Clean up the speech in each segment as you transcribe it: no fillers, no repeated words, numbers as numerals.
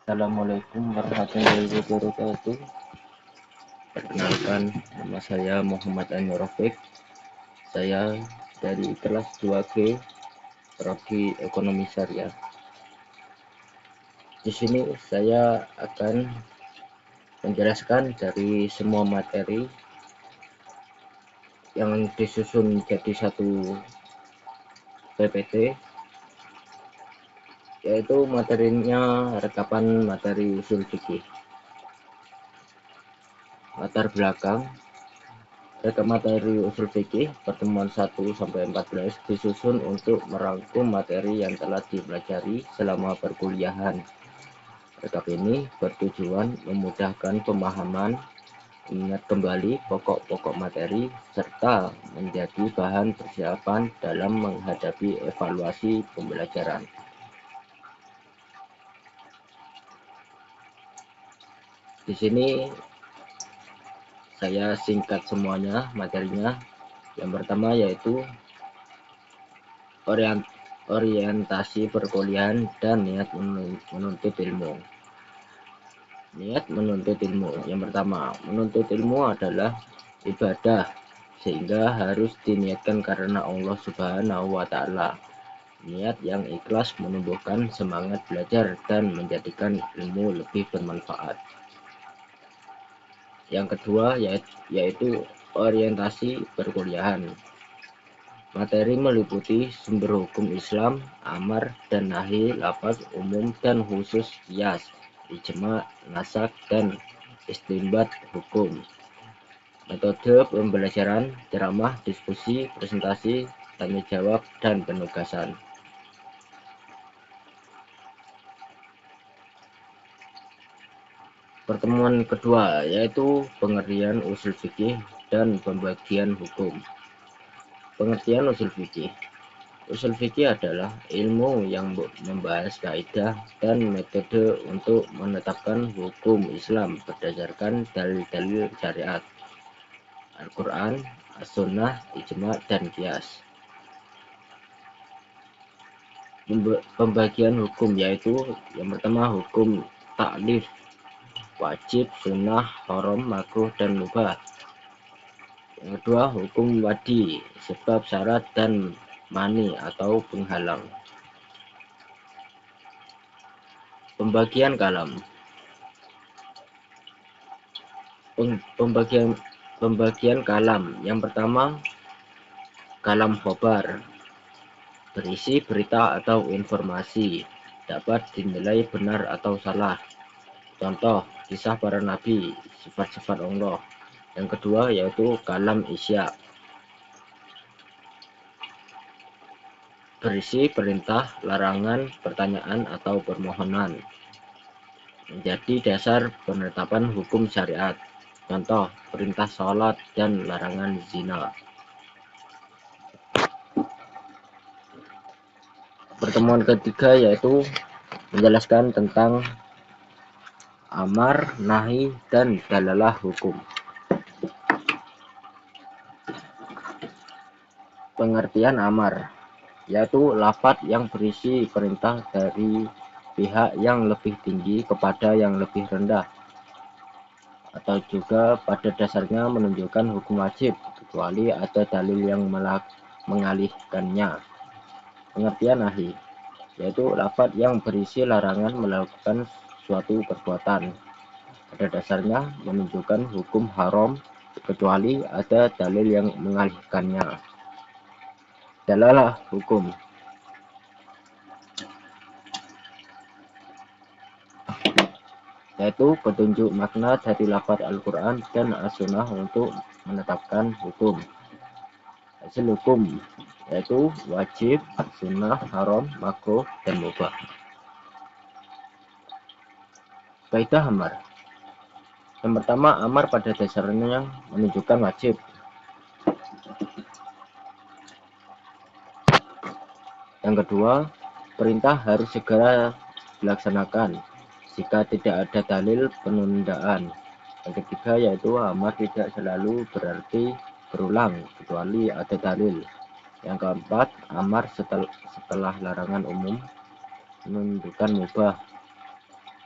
Assalamualaikum warahmatullahi wabarakatuh. Perkenalkan, nama saya Muhammad Anwar Rafiq. Saya dari kelas 2G Prodi Ekonomi Syariah. Di sini saya akan menjelaskan dari semua materi yang disusun jadi satu PPT, yaitu materinya rekapan materi usul fikih. Latar belakang reka materi usul fikih pertemuan 1-14 disusun untuk merangkum materi yang telah dipelajari selama perkuliahan. Rekap ini bertujuan memudahkan pemahaman, ingat kembali pokok-pokok materi, serta menjadi bahan persiapan dalam menghadapi evaluasi pembelajaran. Di sini saya singkat semuanya materinya. Yang pertama yaitu orientasi perkuliahan dan niat menuntut ilmu. Niat menuntut ilmu. Yang pertama, menuntut ilmu adalah ibadah, sehingga harus diniatkan karena Allah Subhanahu wa Ta'ala. Niat yang ikhlas menumbuhkan semangat belajar dan menjadikan ilmu lebih bermanfaat. Yang kedua yaitu orientasi perkuliahan. Materi meliputi sumber hukum Islam, amar dan nahi, lafaz umum dan khusus, qiyas, ijma, nasak, dan istinbat hukum. Metode pembelajaran, ceramah, diskusi, presentasi, tanya jawab, dan penugasan. Pertemuan kedua yaitu pengertian usul fikih dan pembagian hukum. Pengertian usul fikih. Usul fikih adalah ilmu yang membahas kaidah dan metode untuk menetapkan hukum Islam berdasarkan dalil-dalil syariat, Al-Quran, As-Sunnah, Ijma, dan Qiyas. Pembagian hukum yaitu yang pertama hukum taklif, wajib, sunnah, haram, makruh, dan mubah. Yang kedua hukum wadi, sebab, syarat, dan mani atau penghalang. Pembagian kalam. Pembagian kalam. Yang pertama, kalam khobar, berisi berita atau informasi, dapat dinilai benar atau salah. Contoh, kisah para nabi, sifat-sifat Allah. Yang kedua yaitu kalam isya, berisi perintah, larangan, pertanyaan, atau permohonan, menjadi dasar penetapan hukum syariat. Contoh, perintah sholat dan larangan zina. Pertemuan ketiga yaitu menjelaskan tentang amar, nahi, dan dalalah hukum. Pengertian amar yaitu lafaz yang berisi perintah dari pihak yang lebih tinggi kepada yang lebih rendah, atau juga pada dasarnya menunjukkan hukum wajib kecuali ada dalil yang mengalihkannya. Pengertian nahi yaitu lafaz yang berisi larangan melakukan suatu perbuatan, pada dasarnya menunjukkan hukum haram kecuali ada dalil yang mengalihkannya. Dalalah hukum yaitu petunjuk makna dari lafaz Al-Quran dan As-Sunnah untuk menetapkan hukum. Hasil hukum yaitu wajib, sunnah, haram, makruh, dan mubah. Kaidah amar. Yang pertama, amar pada dasarnya menunjukkan wajib. Yang kedua, perintah harus segera dilaksanakan jika tidak ada dalil penundaan. Yang ketiga yaitu amar tidak selalu berarti berulang kecuali ada dalil. Yang keempat, amar setelah larangan umum menunjukkan mubah.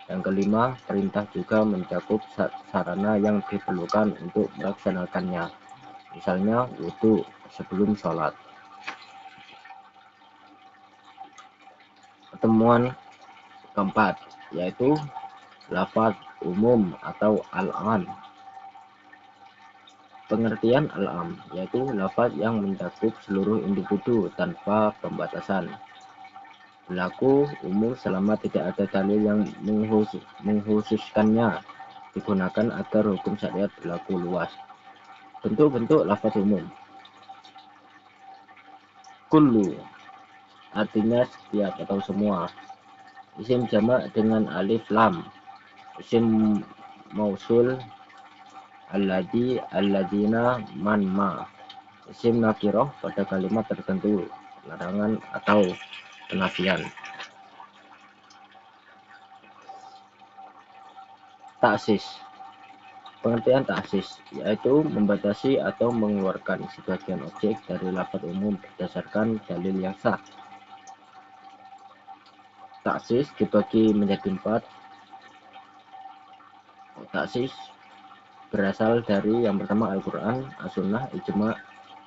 Yang kelima, perintah juga mencakup sarana yang diperlukan untuk melaksanakannya, misalnya wudhu sebelum sholat. Pertemuan keempat yaitu lafaz umum atau al-am. Pengertian al-am yaitu lafaz yang mencakup seluruh individu tanpa pembatasan, berlaku umum selama tidak ada dalil yang mengkhususkannya, digunakan agar hukum syariat berlaku luas. Bentuk-bentuk lafaz umum: kullu artinya setiap atau semua, isim jamak dengan alif lam, isim mausul alladzi alladzina man ma, isim nakirah pada kalimat tertentu, larangan atau penafian. Taksis. Pengertian taksis yaitu membatasi atau mengeluarkan sebagian objek dari lafaz umum berdasarkan dalil yang sah. Taksis dibagi menjadi 4. Taksis berasal dari yang pertama Al-Quran, As-Sunnah, Ijma,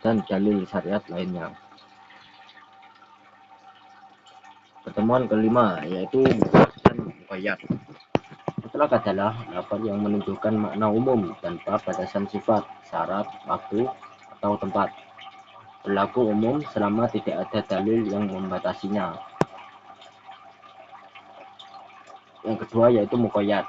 dan dalil syariat lainnya. Pertemuan kelima yaitu mutlak dan muqayyad. Mutlak adalah lafaz yang menunjukkan makna umum tanpa batasan sifat, syarat, waktu, atau tempat. Berlaku umum selama tidak ada dalil yang membatasinya. Yang kedua yaitu muqayyad.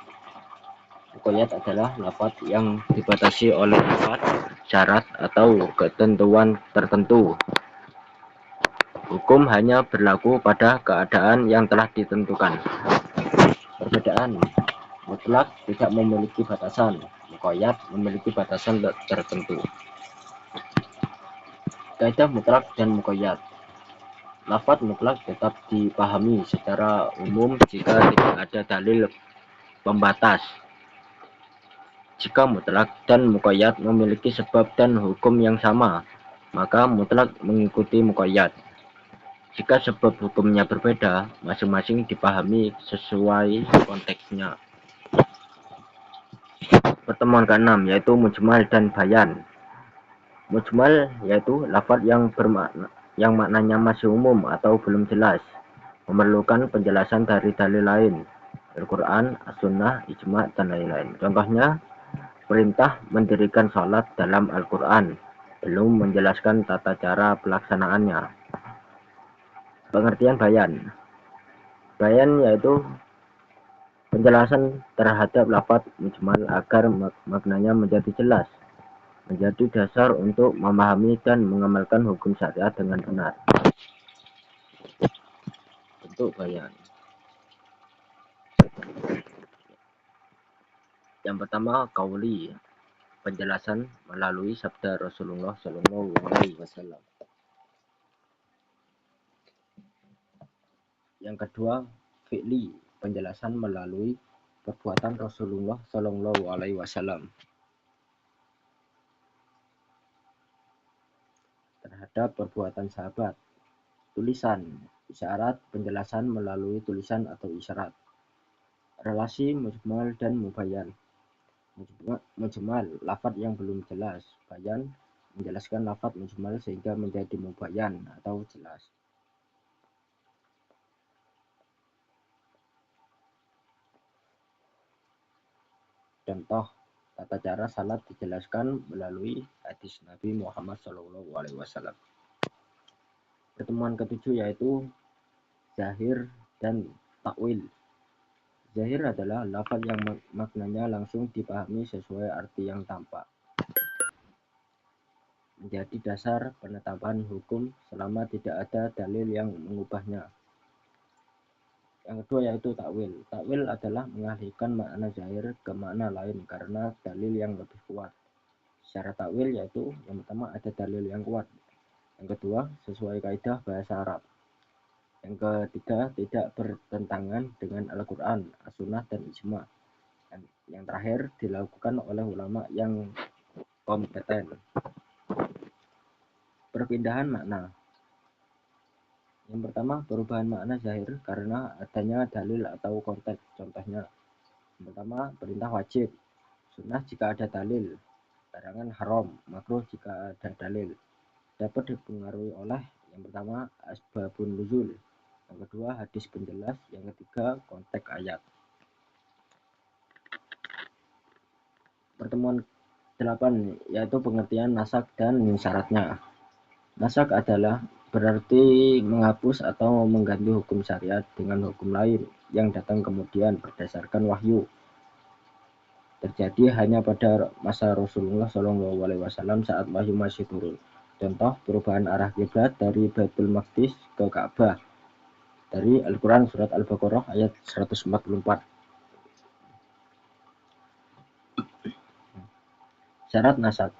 Muqayyad adalah lafaz yang dibatasi oleh sifat, syarat, atau ketentuan tertentu. Hukum hanya berlaku pada keadaan yang telah ditentukan. Perbedaan: mutlak tidak memiliki batasan, muqayyad memiliki batasan tertentu. Kaidah mutlak dan muqayyad. Lafaz mutlak tetap dipahami secara umum jika tidak ada dalil pembatas. Jika mutlak dan muqayyad memiliki sebab dan hukum yang sama, maka mutlak mengikuti muqayyad. Jika sebab hukumnya berbeda, masing-masing dipahami sesuai konteksnya. Pertemuan ke-6 yaitu mujmal dan bayan. Mujmal yaitu lafaz yang maknanya masih umum atau belum jelas, memerlukan penjelasan dari dalil lain, Al-Quran, As-Sunnah, Ijma, dan lain-lain. Contohnya, perintah mendirikan sholat dalam Al-Quran, belum menjelaskan tata cara pelaksanaannya. Pengertian bayan. Bayan yaitu penjelasan terhadap lafaz mujmal agar maknanya menjadi jelas, menjadi dasar untuk memahami dan mengamalkan hukum syariat dengan benar. Bentuk bayan. Yang pertama, qauli, penjelasan melalui sabda Rasulullah SAW. Yang kedua, fi'li, penjelasan melalui perbuatan Rasulullah SAW terhadap perbuatan sahabat. Tulisan, isyarat, penjelasan melalui tulisan atau isyarat. Relasi mujmal dan mubayyan. Mujmal, lafaz yang belum jelas. Bayan, menjelaskan lafaz mujmal sehingga menjadi mubayyan atau jelas. Contoh, tata cara salat dijelaskan melalui hadis Nabi Muhammad SAW. Pertemuan ketujuh yaitu zahir dan takwil. Zahir adalah lafaz yang maknanya langsung dipahami sesuai arti yang tampak, menjadi dasar penetapan hukum selama tidak ada dalil yang mengubahnya. Yang kedua yaitu takwil. Takwil adalah mengalihkan makna zahir ke makna lain karena dalil yang lebih kuat. Secara takwil yaitu yang pertama ada dalil yang kuat. Yang kedua sesuai kaidah bahasa Arab. Yang ketiga tidak bertentangan dengan Al-Quran, As-Sunnah, dan Ijma. Dan yang terakhir dilakukan oleh ulama yang kompeten. Perpindahan makna. Yang pertama, perubahan makna zahir karena adanya dalil atau konteks. Contohnya, Pertama, perintah wajib, sunnah jika ada dalil, larangan haram, makruh jika ada dalil. Dapat dipengaruhi oleh yang pertama asbabun nuzul, yang kedua hadis penjelas, yang ketiga konteks ayat. Pertemuan 8 yaitu pengertian nasak dan syaratnya. Nasak adalah berarti menghapus atau mengganti hukum syariat dengan hukum lain yang datang kemudian berdasarkan wahyu. Terjadi hanya pada masa Rasulullah SAW saat wahyu masih turun. Contoh perubahan arah kiblat dari Baitul Maqdis ke Ka'bah dari Al-Quran surat Al-Baqarah ayat 144. Syarat nasak.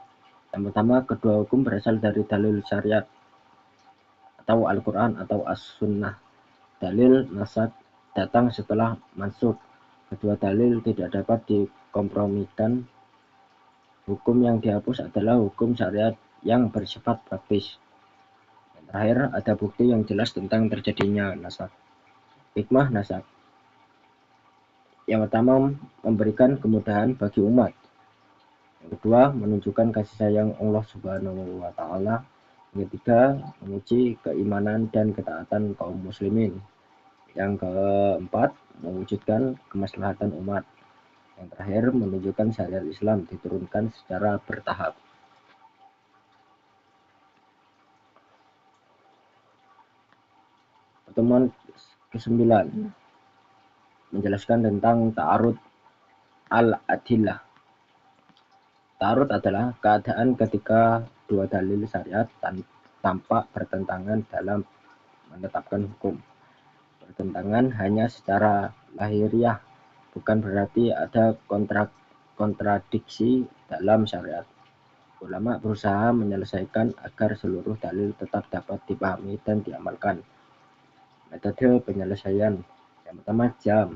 Yang pertama, kedua hukum berasal dari dalil syariat atau Al-Quran atau As-Sunnah. Dalil nasak datang setelah mansukh. Kedua dalil tidak dapat dikompromikan. Hukum yang dihapus adalah hukum syariat yang bersifat praktis. Yang terakhir, ada bukti yang jelas tentang terjadinya nasak. Hikmah nasak. Yang pertama, memberikan kemudahan bagi umat. Yang kedua, menunjukkan kasih sayang Allah Subhanahu wa Ta'ala. Yang ketiga, menguji keimanan dan ketaatan kaum muslimin. Yang keempat, mewujudkan kemaslahatan umat. Yang terakhir, menunjukkan syariat Islam diturunkan secara bertahap. Pertemuan ke-9 menjelaskan tentang ta'arud al-adillah. Ta'arud adalah keadaan ketika dua dalil syariat tampak bertentangan dalam menetapkan hukum. Pertentangan hanya secara lahiriah, bukan berarti ada kontradiksi dalam syariat. Ulama berusaha menyelesaikan agar seluruh dalil tetap dapat dipahami dan diamalkan. Metode penyelesaian. Yang pertama jam,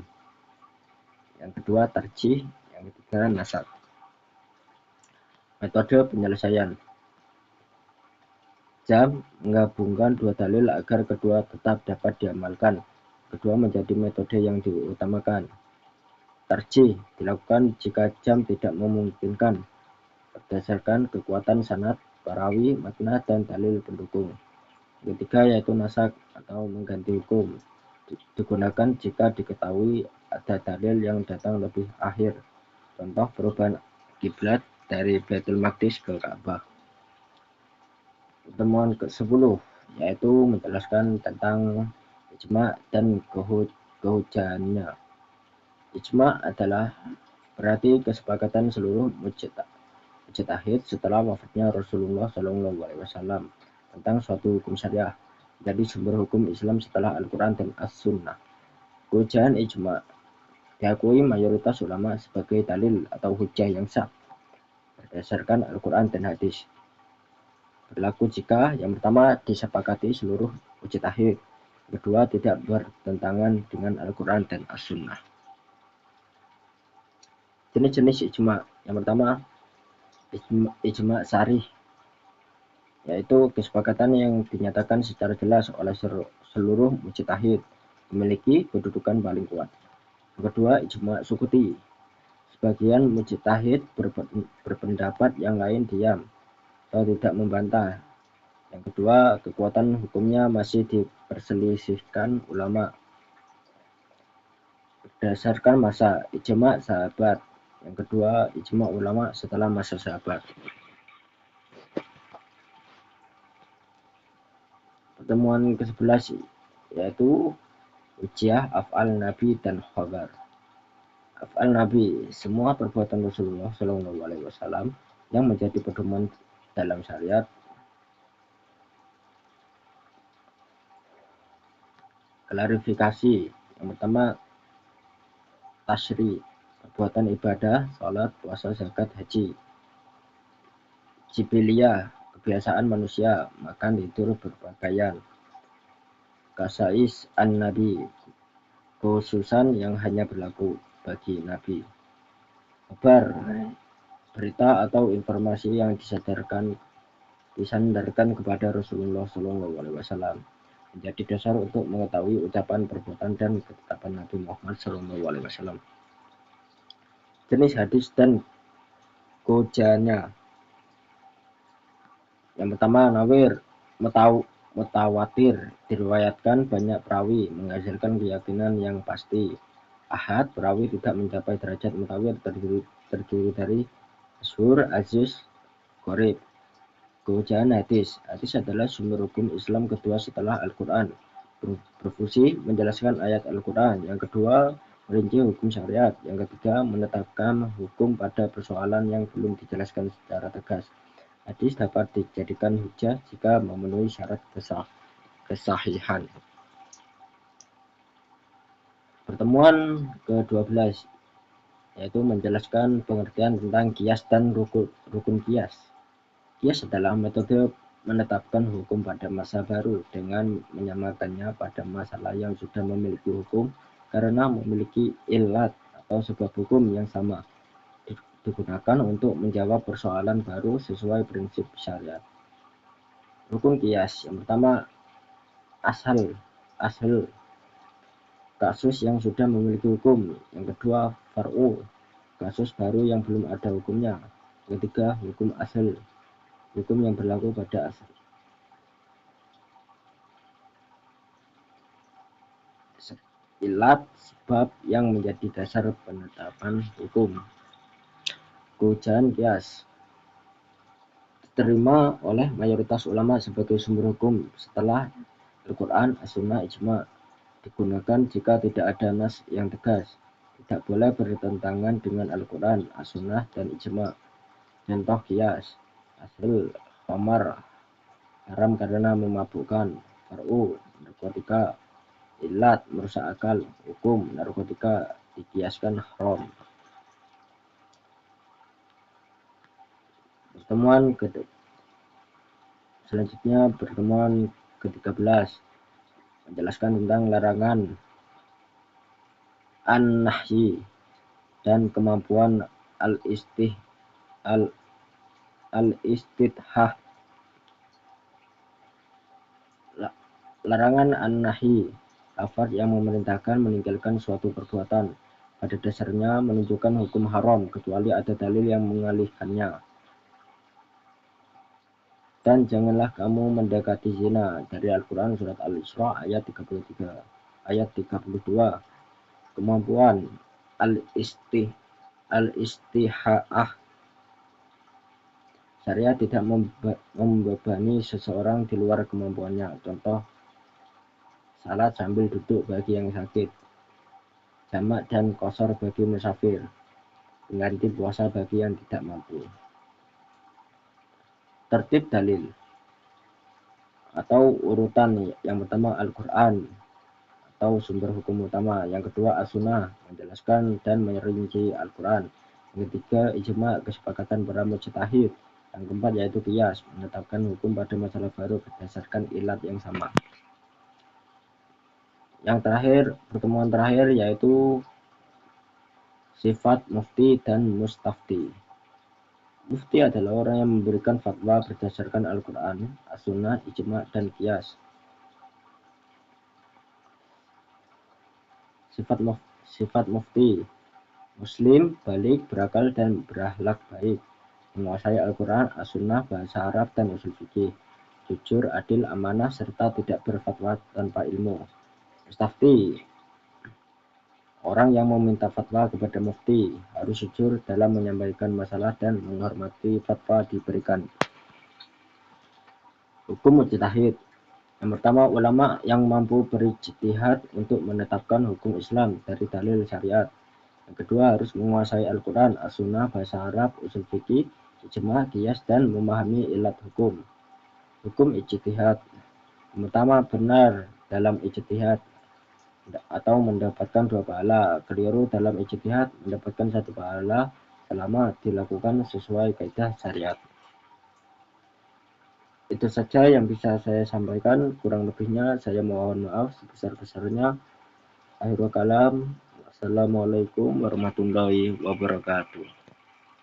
yang kedua tarjih, yang ketiga nasab. Metode penyelesaian. Jam menggabungkan dua dalil agar kedua tetap dapat diamalkan. Kedua menjadi metode yang diutamakan. Tarjih dilakukan jika jam tidak memungkinkan berdasarkan kekuatan sanad, perawi, makna, dan dalil pendukung. Yang ketiga yaitu nasak atau mengganti hukum. Digunakan jika diketahui ada dalil yang datang lebih akhir. Contoh perubahan kiblat dari Baitul Maqdis ke Ka'bah. Pertemuan ke-10 yaitu menjelaskan tentang ijma dan kehujahannya. Ijma adalah berarti kesepakatan seluruh mujtahid setelah wafatnya Rasulullah SAW tentang suatu hukum syariah jadi sumber hukum Islam setelah Al-Quran dan As-Sunnah. Kehujahan ijma diakui mayoritas ulama sebagai dalil atau hujah yang sah berdasarkan Al-Quran dan hadis. Berlaku jika yang pertama disepakati seluruh mujtahid, kedua tidak bertentangan dengan Al-Quran dan As-Sunnah. Jenis-jenis ijma. Yang pertama ijma sarih, yaitu kesepakatan yang dinyatakan secara jelas oleh seluruh mujtahid memiliki kedudukan paling kuat. Yang kedua ijma sukuti, sebagian mujtahid berpendapat, yang lain diam atau tidak membantah. Yang kedua, kekuatan hukumnya masih diperselisihkan ulama berdasarkan masa. Ijma sahabat. Yang kedua, ijma ulama setelah masa sahabat. Pertemuan ke-11 yaitu hujjah af'al Nabi dan khabar. Af'al Nabi, semua perbuatan Rasulullah SAW yang menjadi pedoman dalam syariat. Klarifikasi. Yang pertama tasyri, perbuatan ibadah, salat, puasa, zakat, haji. Jibiliyah, kebiasaan manusia, makan, tidur, berpakaian. Kasais an-nabi, khususan yang hanya berlaku bagi nabi. Kabar, berita atau informasi yang disandarkan kepada Rasulullah SAW menjadi dasar untuk mengetahui ucapan, perbuatan, dan ketetapan Nabi Muhammad SAW. Jenis hadis dan kojanya. Yang pertama, nawir, mutawatir, diriwayatkan banyak perawi, menghasilkan keyakinan yang pasti. Ahad, perawi tidak mencapai derajat mutawir, terdiri dari masyhur, aziz, gharib. Kehujahan hadis. Hadis adalah sumber hukum Islam kedua setelah Al-Quran. Berfungsi menjelaskan ayat Al-Quran. Yang kedua, merinci hukum syariat. Yang ketiga, menetapkan hukum pada persoalan yang belum dijelaskan secara tegas. Hadis dapat dijadikan hujah jika memenuhi syarat kesahihan. Pertemuan ke-12 yaitu menjelaskan pengertian tentang kias dan rukun kias. Kias adalah metode menetapkan hukum pada masa baru dengan menyamakannya pada masalah yang sudah memiliki hukum karena memiliki ilat atau sebab hukum yang sama, digunakan untuk menjawab persoalan baru sesuai prinsip syariat. Rukun kias. Yang pertama, asal kasus yang sudah memiliki hukum. Yang kedua, far'u, kasus baru yang belum ada hukumnya. Yang ketiga, hukum asal, hukum yang berlaku pada asal. Ilat, sebab yang menjadi dasar penetapan hukum. Kehujahan kias diterima oleh mayoritas ulama sebagai sumber hukum setelah Al-Quran, As-Sunnah, Ijma'. Digunakan jika tidak ada nas yang tegas, tidak boleh bertentangan dengan Al-Quran, As-Sunnah, dan Ijma'. Contoh kias: asal, khamar, haram karena memabukkan. Far'u, narkotika. Ilat, merusak akal. Hukum, narkotika dikiaskan haram. Pertemuan ke-13 menjelaskan tentang larangan an-nahyi dan kemampuan al-istithah. Larangan an-nahyi, lafaz yang memerintahkan meninggalkan suatu perbuatan, pada dasarnya menunjukkan hukum haram kecuali ada dalil yang mengalihkannya. Dan janganlah kamu mendekati zina, dari Al-Quran surat Al-Isra ayat 33. Ayat 32, kemampuan al-istiha'ah. Syariat tidak membebani seseorang di luar kemampuannya. Contoh, salat sambil duduk bagi yang sakit, jamak dan qashar bagi musafir, mengganti puasa bagi yang tidak mampu. Tertib dalil atau urutan. Yang pertama, Al-Quran atau sumber hukum utama. Yang kedua, As-Sunnah, menjelaskan dan merinci Al-Quran. Yang ketiga, Ijma', kesepakatan para mujtahid. Yang keempat yaitu qiyas, menetapkan hukum pada masalah baru berdasarkan ilat yang sama. Yang terakhir, pertemuan terakhir yaitu sifat mufti dan mustafti. Mufti adalah orang yang memberikan fatwa berdasarkan Al-Quran, As-Sunnah, Ijma', dan qiyas. Sifat mufti: muslim, balik, berakal, dan berakhlak baik, menguasai Al-Quran, As-Sunnah, bahasa Arab, dan usul fikih, jujur, adil, amanah, serta tidak berfatwa tanpa ilmu. Mustafti: orang yang meminta fatwa kepada mufti harus jujur dalam menyampaikan masalah dan menghormati fatwa diberikan. Hukum mujtahid. Yang pertama, ulama yang mampu berijtihad untuk menetapkan hukum Islam dari dalil syariat. Yang kedua, harus menguasai Al-Quran, As-Sunnah, bahasa Arab, usul fikih, ijma', qiyas, dan memahami ilat hukum. Hukum ijtihad. Yang pertama, benar dalam ijtihad atau mendapatkan 2 pahala. Keliru dalam ijtihad mendapatkan 1 pahala selama dilakukan sesuai kaidah syariat. Itu saja yang bisa saya sampaikan, kurang lebihnya saya mohon maaf sebesar-besarnya. Akhirul kalam, wassalamualaikum warahmatullahi wabarakatuh.